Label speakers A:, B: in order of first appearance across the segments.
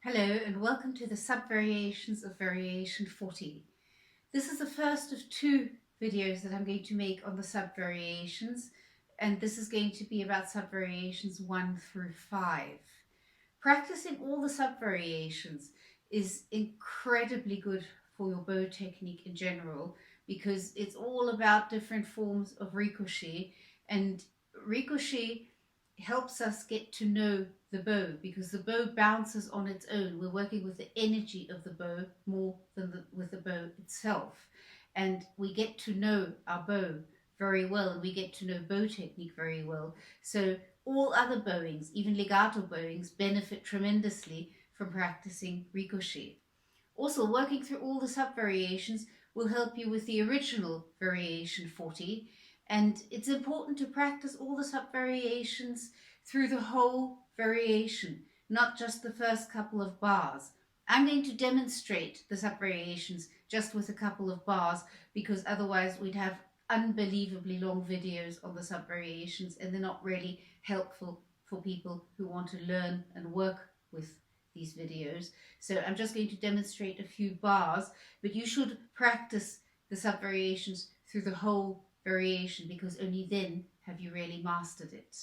A: Hello and welcome to the sub-variations of variation 40. This is the first of two videos that I'm going to make on the sub-variations, and this is going to be about sub-variations 1 through 5. Practicing all the sub-variations is incredibly good for your bow technique in general because it's all about different forms of ricochet, and ricochet helps us get to know the bow because the bow bounces on its own. We're working with the energy of the bow more than with the bow itself, and we get to know our bow very well, and we get to know bow technique very well. So all other bowings, even legato bowings, benefit tremendously from practicing ricochet. Also, working through all the sub variations will help you with the original variation 40, and it's important to practice all the sub variations through the whole variation, not just the first couple of bars. I'm going to demonstrate the sub variations just with a couple of bars because otherwise we'd have unbelievably long videos on the sub variations, and they're not really helpful for people who want to learn and work with these videos. So I'm just going to demonstrate a few bars, but you should practice the sub variations through the whole variation because only then have you really mastered it.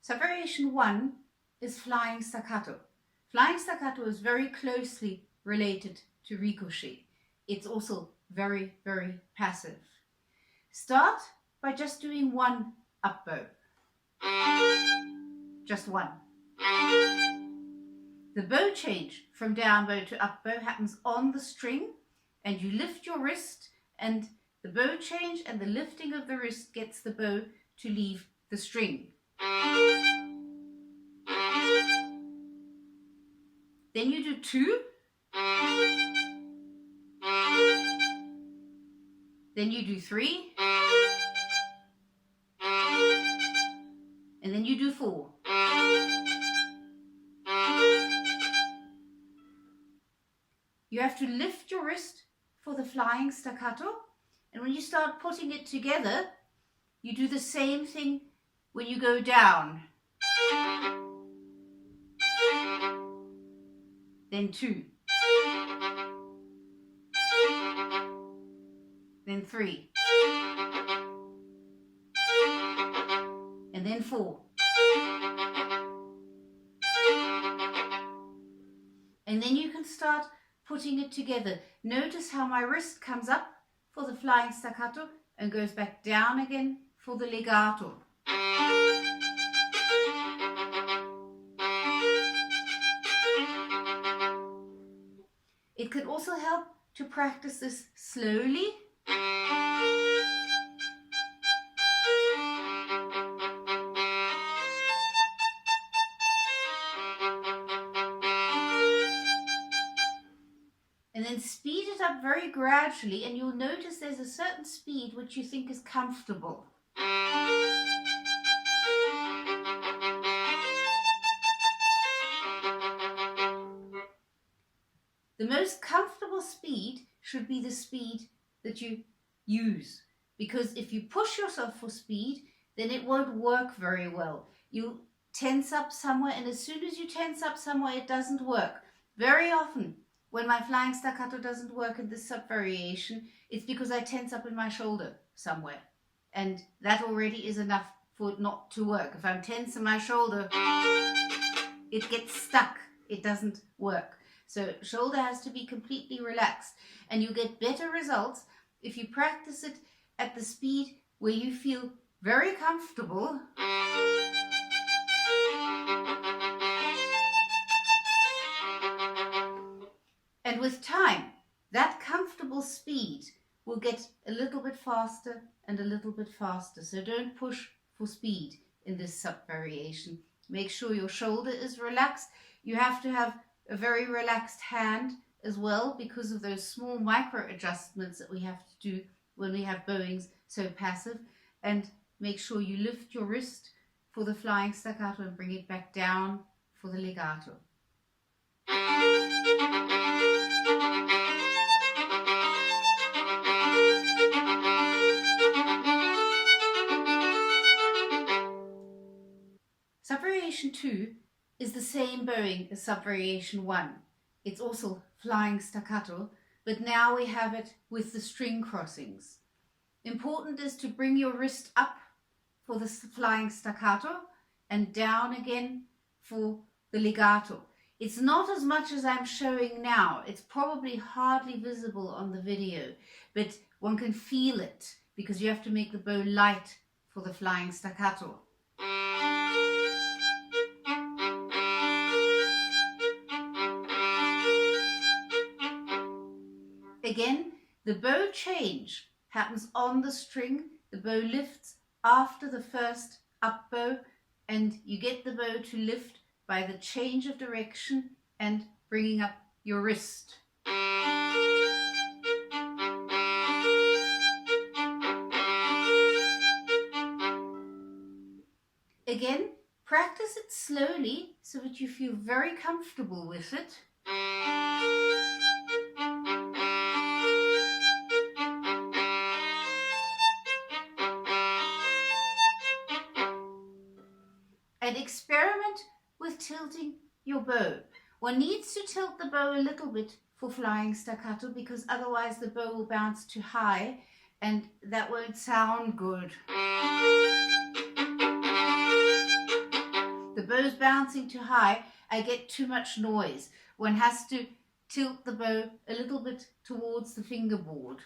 A: So variation 1 is flying staccato. Flying staccato is very closely related to ricochet. It's also very, very passive. Start by just doing one up bow. Just one. The bow change from down bow to up bow happens on the string, and you lift your wrist, and the bow change and the lifting of the wrist gets the bow to leave the string. Then you do 2. Then you do 3. And then you do 4. You have to lift your wrist for the flying staccato, and when you start putting it together, you do the same thing when you go down. Then 2. Then 3. And then 4. And then you can start putting it together. Notice how my wrist comes up for the flying staccato and goes back down again for the legato. It can also help to practice this slowly. And then speed it up very gradually, and you'll notice there's a certain speed which you think is comfortable. The most comfortable speed should be the speed that you use, because if you push yourself for speed, then it won't work very well. You tense up somewhere, and as soon as you tense up somewhere, it doesn't work. Very often, when my flying staccato doesn't work in this sub variation, it's because I tense up in my shoulder somewhere, and that already is enough for it not to work. If I'm tense in my shoulder, it gets stuck. It doesn't work. So shoulder has to be completely relaxed, and you get better results if you practice it at the speed where you feel very comfortable. And with time, that comfortable speed will get a little bit faster and a little bit faster. So don't push for speed in this sub variation. Make sure your shoulder is relaxed. You have to have a very relaxed hand as well because of those small micro adjustments that we have to do when we have bowings so passive. And make sure you lift your wrist for the flying staccato and bring it back down for the legato. Subvariation 2 is the same bowing as Subvariation 1. It's also flying staccato, but now we have it with the string crossings. Important is to bring your wrist up for the flying staccato and down again for the legato. It's not as much as I'm showing now. It's probably hardly visible on the video, but one can feel it because you have to make the bow light for the flying staccato. Again, the bow change happens on the string. The bow lifts after the first up bow, and you get the bow to lift by the change of direction and bringing up your wrist. Again, practice it slowly so that you feel very comfortable with it. And experiment with tilting your bow. One needs to tilt the bow a little bit for flying staccato because otherwise the bow will bounce too high and that won't sound good. The bow's bouncing too high, I get too much noise. One has to tilt the bow a little bit towards the fingerboard.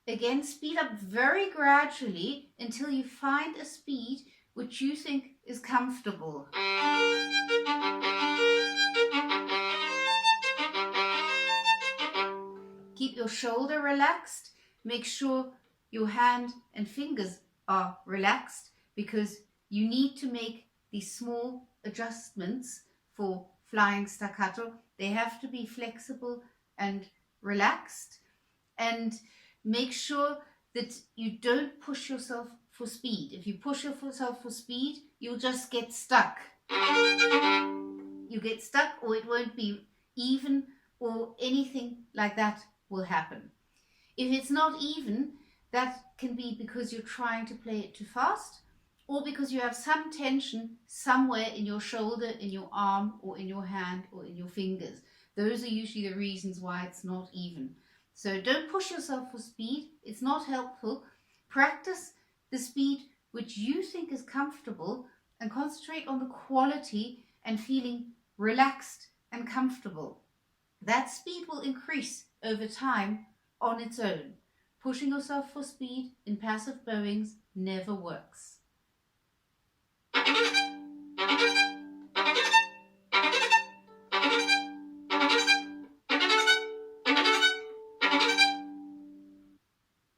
A: Again, speed up very gradually until you find a speed which you think is comfortable. Keep your shoulder relaxed. Make sure your hand and fingers are relaxed because you need to make these small adjustments for flying staccato. They have to be flexible and relaxed. And make sure that you don't push yourself for speed. If you push yourself for speed, you'll just get stuck. You get stuck or it won't be even or anything like that will happen. If it's not even, that can be because you're trying to play it too fast or because you have some tension somewhere in your shoulder, in your arm, or in your hand, or in your fingers. Those are usually the reasons why it's not even. So don't push yourself for speed. It's not helpful. Practice the speed which you think is comfortable and concentrate on the quality and feeling relaxed and comfortable. That speed will increase over time on its own. Pushing yourself for speed in passive bowings never works.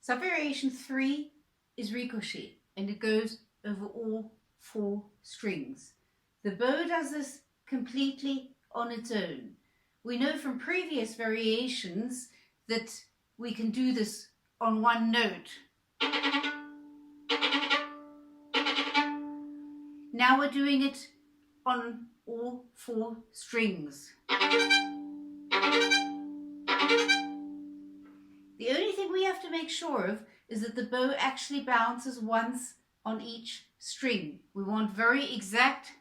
A: Subvariation 3 is ricochet, and it goes over all 4 strings. The bow does this completely on its own. We know from previous variations that we can do this on one note. Now we're doing it on all 4 strings. The only thing we have to make sure of is that the bow actually bounces once on each string. We want very exact.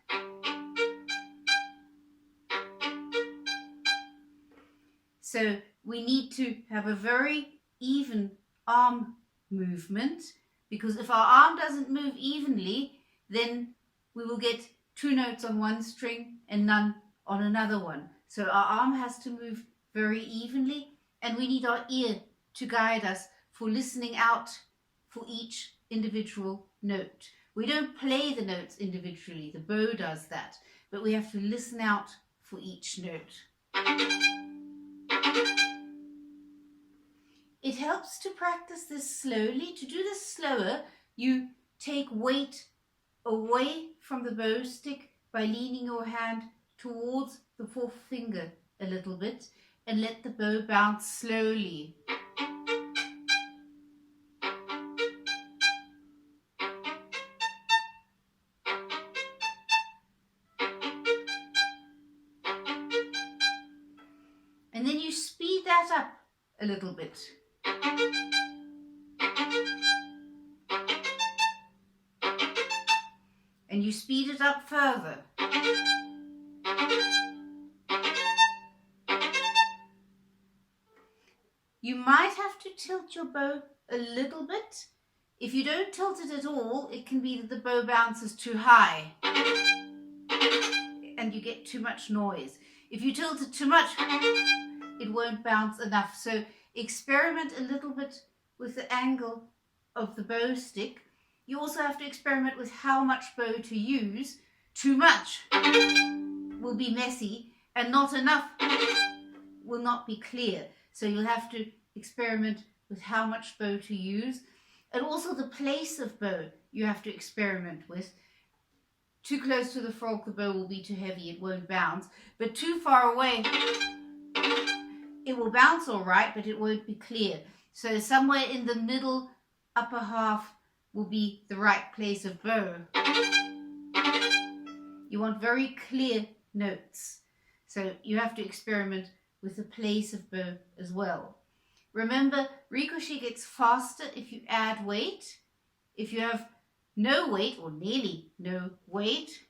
A: So we need to have a very even arm movement, because if our arm doesn't move evenly, then we will get 2 notes on one string and none on another one. So our arm has to move very evenly, and we need our ear to guide us for listening out for each individual note. We don't play the notes individually, the bow does that, but we have to listen out for each note. It helps to practice this slowly. To do this slower, you take weight away from the bow stick by leaning your hand towards the 4th finger a little bit and let the bow bounce slowly. And then you speed that up a little bit. And you speed it up further. You might have to tilt your bow a little bit. If you don't tilt it at all, it can be that the bow bounces too high and you get too much noise. If you tilt it too much, it won't bounce enough. So experiment a little bit with the angle of the bow stick. You also have to experiment with how much bow to use. Too much will be messy and not enough will not be clear. So you'll have to experiment with how much bow to use. And also the place of bow you have to experiment with. Too close to the frog, the bow will be too heavy, it won't bounce. But too far away, it will bounce all right, but it won't be clear. So somewhere in the middle, upper half will be the right place of bow. You want very clear notes. So you have to experiment with the place of bow as well. Remember, ricochet gets faster if you add weight. If you have no weight, or nearly no weight,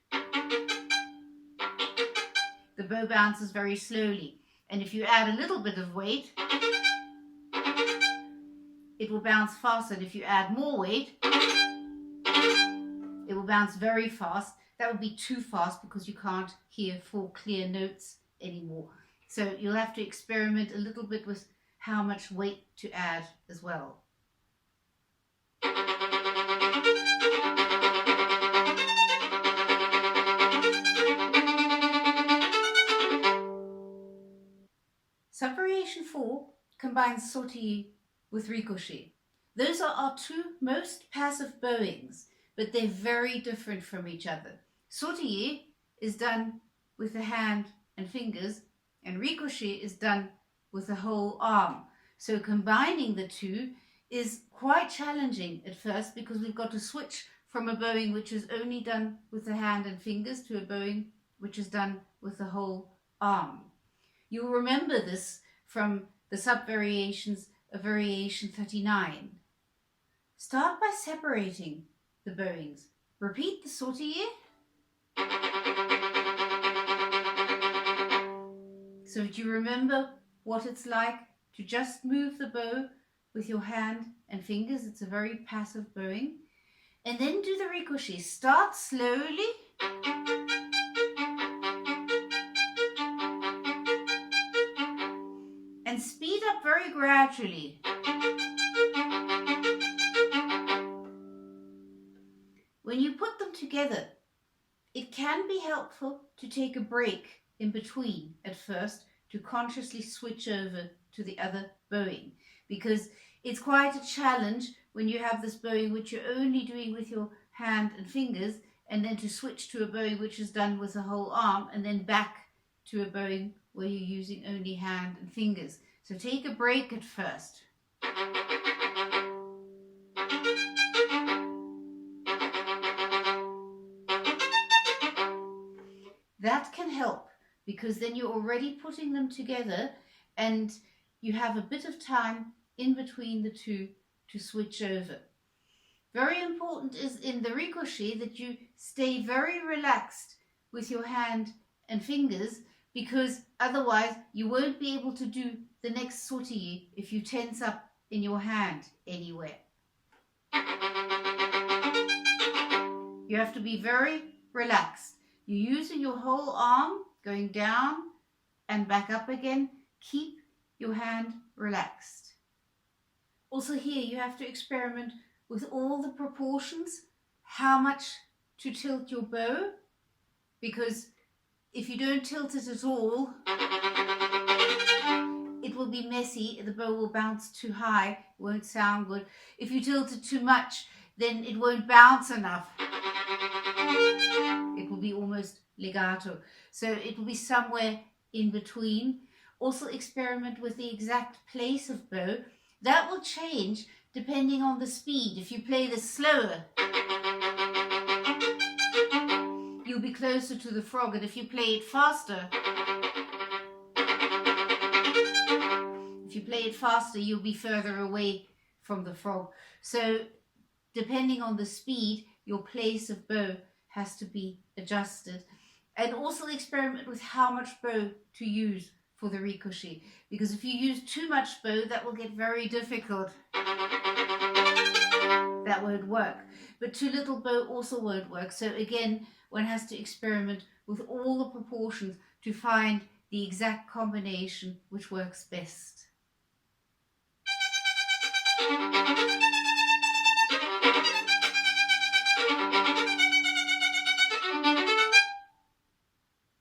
A: the bow bounces very slowly. And if you add a little bit of weight, it will bounce faster. And if you add more weight, it will bounce very fast. That would be too fast because you can't hear full clear notes anymore. So you'll have to experiment a little bit with how much weight to add as well. Subvariation 4 combines sautille with ricochet. Those are our two most passive bowings, but they're very different from each other. Sautille is done with the hand and fingers, and ricochet is done with the whole arm. So combining the two is quite challenging at first because we've got to switch from a bowing which is only done with the hand and fingers to a bowing which is done with the whole arm. You'll remember this from the sub-variations of variation 39. Start by separating the bowings. Repeat the sautille. So that you remember what it's like to just move the bow with your hand and fingers. It's a very passive bowing. And then do the ricochet. Start slowly. And speed up very gradually. When you put them together, it can be helpful to take a break in between at first to consciously switch over to the other bowing, because it's quite a challenge when you have this bowing which you're only doing with your hand and fingers, and then to switch to a bowing which is done with the whole arm, and then back to a bowing where you're using only hand and fingers. So take a break at first. That can help because then you're already putting them together and you have a bit of time in between the two to switch over. Very important is in the ricochet that you stay very relaxed with your hand and fingers, because otherwise you won't be able to do the next sautille if you tense up in your hand anywhere. You have to be very relaxed. You're using your whole arm, going down and back up again. Keep your hand relaxed. Also here you have to experiment with all the proportions, how much to tilt your bow, because if you don't tilt it at all, it will be messy, the bow will bounce too high, it won't sound good. If you tilt it too much, then it won't bounce enough. It will be almost legato. So it will be somewhere in between. Also experiment with the exact place of bow. That will change depending on the speed. If you play this slower, you'll be closer to the frog, and if you play it faster, If you play it faster, you'll be further away from the frog. So depending on the speed, your place of bow has to be adjusted. And also experiment with how much bow to use for the ricochet, because if you use too much bow, that will get very difficult. That won't work. But too little bow also won't work. So again, one has to experiment with all the proportions to find the exact combination which works best.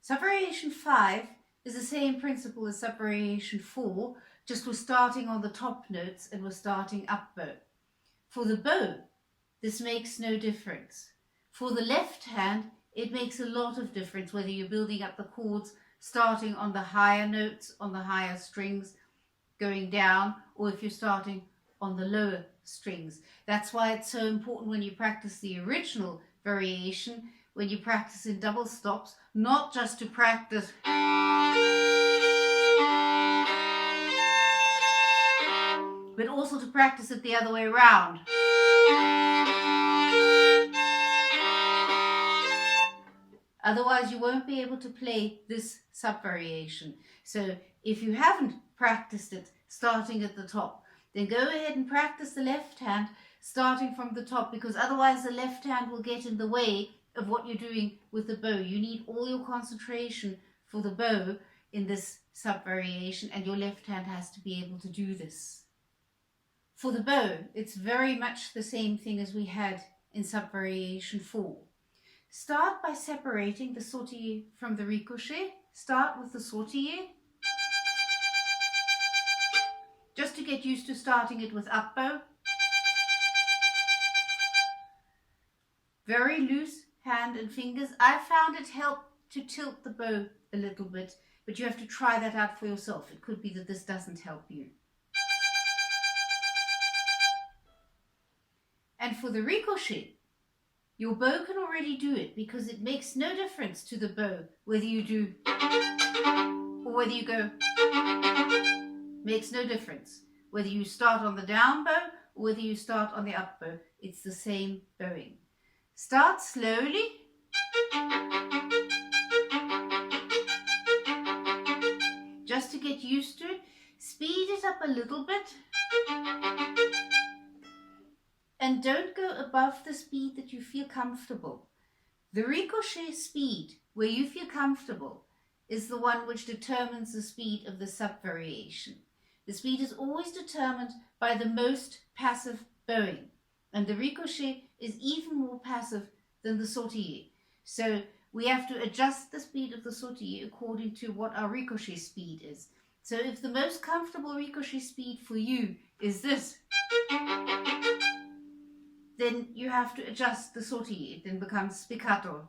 A: Subvariation 5 is the same principle as subvariation 4, just we're starting on the top notes and we're starting up bow. For the bow, this makes no difference. For the left hand, it makes a lot of difference whether you're building up the chords, starting on the higher notes, on the higher strings, going down, or if you're starting on the lower strings. That's why it's so important when you practice the original variation, when you practice in double stops, not just to practice but also to practice it the other way around. Otherwise, you won't be able to play this subvariation. So if you haven't practiced it starting at the top, then go ahead and practice the left hand starting from the top, because otherwise the left hand will get in the way of what you're doing with the bow. You need all your concentration for the bow in this subvariation, and your left hand has to be able to do this. For the bow, it's very much the same thing as we had in subvariation 4. Start by separating the sautille from the ricochet. Start with the sautille, just to get used to starting it with up bow. Very loose hand and fingers. I found it helped to tilt the bow a little bit, but you have to try that out for yourself. It could be that this doesn't help you. And for the ricochet, your bow can already do it, because it makes no difference to the bow whether you do or whether you go. Makes no difference whether you start on the down bow or whether you start on the up bow. It's the same bowing. Start slowly. Just to get used to it. Speed it up a little bit. And don't go above the speed that you feel comfortable. The ricochet speed, where you feel comfortable, is the one which determines the speed of the subvariation. The speed is always determined by the most passive bowing, and the ricochet is even more passive than the sautille. So we have to adjust the speed of the sautille according to what our ricochet speed is. So if the most comfortable ricochet speed for you is this, then you have to adjust the sautille. It then becomes staccato.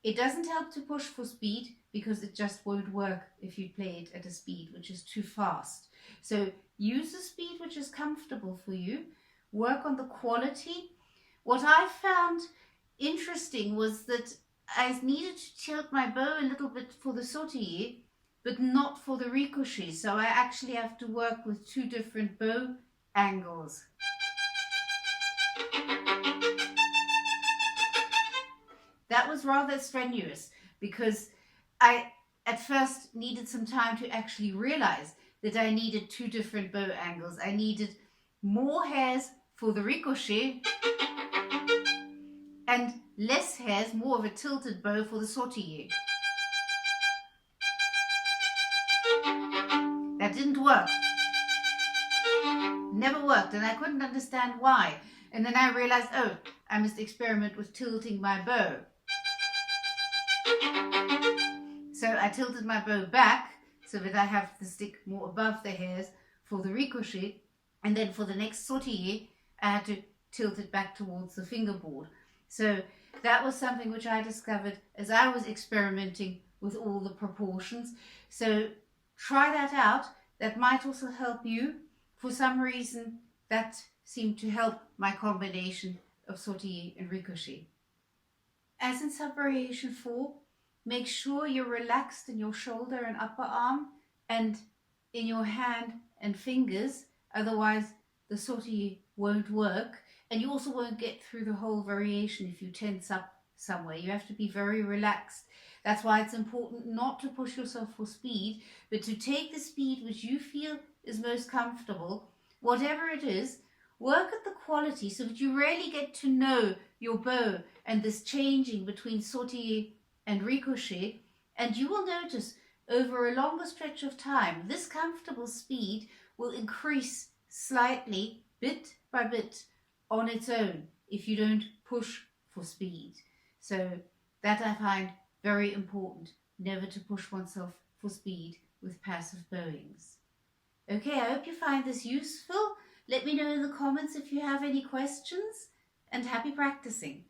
A: It doesn't help to push for speed, because it just won't work if you play it at a speed which is too fast. So use a speed which is comfortable for you. Work on the quality. What I found interesting was that I needed to tilt my bow a little bit for the sautille, but not for the ricochet. So I actually have to work with two different bow angles. That was rather strenuous, because I at first needed some time to actually realize that I needed two different bow angles. I needed more hairs for the ricochet and less hairs, more of a tilted bow for the sautille. That didn't work. Never worked, and I couldn't understand why. And then I realized, oh, I must experiment with tilting my bow. So I tilted my bow back so that I have the stick more above the hairs for the ricochet, and then for the next sautille I had to tilt it back towards the fingerboard. So that was something which I discovered as I was experimenting with all the proportions. So try that out. That might also help you. For some reason that seemed to help my combination of sautille and ricochet. As in sub variation 4, make sure you're relaxed in your shoulder and upper arm and in your hand and fingers, otherwise the sautille won't work, and you also won't get through the whole variation if you tense up somewhere. You have to be very relaxed. That's why it's important not to push yourself for speed, but to take the speed which you feel is most comfortable, whatever it is. Work at the quality so that you really get to know your bow and this changing between sautille and ricochet, and you will notice over a longer stretch of time this comfortable speed will increase slightly, bit by bit, on its own if you don't push for speed. So that I find very important, never to push oneself for speed with passive bowings. Okay, I hope you find this useful. Let me know in the comments if you have any questions, and happy practicing.